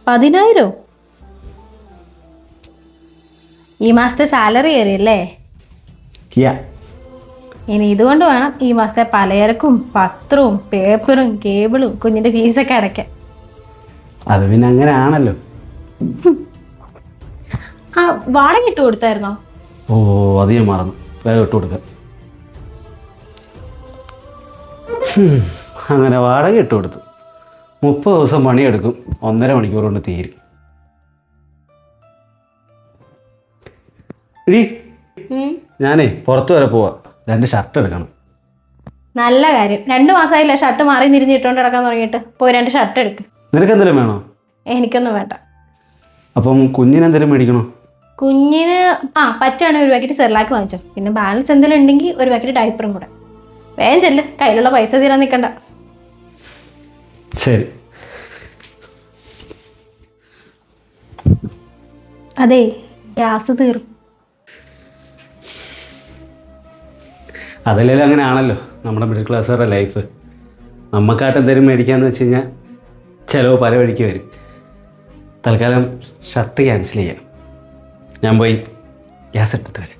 $10,000 ഈ മാസത്തെ സാലറി കയറിയല്ലേ? ഇനി ഇതുകൊണ്ട് വേണം ഈ മാസത്തെ പലചരക്കും പത്രവും പേപ്പറും കേബിളും കുഞ്ഞിന്റെ ഫീസൊക്കെ അടയ്ക്കാൻ. അത് പിന്നെ അങ്ങനെ ആണല്ലോ. ആ വാടക ഇട്ട് കൊടുത്തായിരുന്നോ? ഓ അത് ഞാൻ മറന്നു, വേഗം ഇട്ട് കൊടുക്കാം. അങ്ങനെ വാടക ഇട്ട് കൊടുത്തു. 30 ദിവസം പണിയെടുക്കും, 1.5 മണിക്കൂർ കൊണ്ട് തീരും. ഇടി ഞാനേ പുറത്തു വരെ പോവാ, 2 ഷർട്ട് എടുക്കണം. നല്ല കാര്യം, 2 മാസമായില്ല ഷർട്ട് മാറി തിരിഞ്ഞിട്ടോണ്ട് കിടക്കാൻ തുടങ്ങിയിട്ട്. പോയി 2 ഷർട്ട് എടുക്ക്. നിനക്ക് എന്തെങ്കിലും വേണോ? എനിക്കൊന്നും വേണ്ട. അപ്പം കുഞ്ഞിന് എന്തെങ്കിലും മേടിക്കണോ? കുഞ്ഞിന് പറ്റുകയാണെങ്കിൽ 1 പാക്കറ്റ് സെർലാക്ക് വാങ്ങിച്ചോ. പിന്നെ ബാലൻസ് എന്തെങ്കിലും ഉണ്ടെങ്കിൽ 1 പാക്കറ്റ് ഡയപ്പറും കൂടെ. വേഗം ചെല്ല്, കയ്യിലുള്ള പൈസ തീരാൻ നിൽക്കണ്ട. ശരി. അതെ, ഗ്യാസ് തീർന്നു. അതല്ലെങ്കിലും അങ്ങനെ ആണല്ലോ നമ്മുടെ മിഡിൽ ക്ലാസ്സുകാരുടെ ലൈഫ്. നമുക്കായിട്ട് എന്തെങ്കിലും മേടിക്കാന്ന് വെച്ച് കഴിഞ്ഞാൽ ചിലവ് പല വഴിക്ക് വരും. തൽക്കാലം ഷർട്ട് ക്യാൻസൽ ചെയ്യാം. ഞാൻ പോയി ഗ്യാസ് എടുത്തിട്ട് വരാം.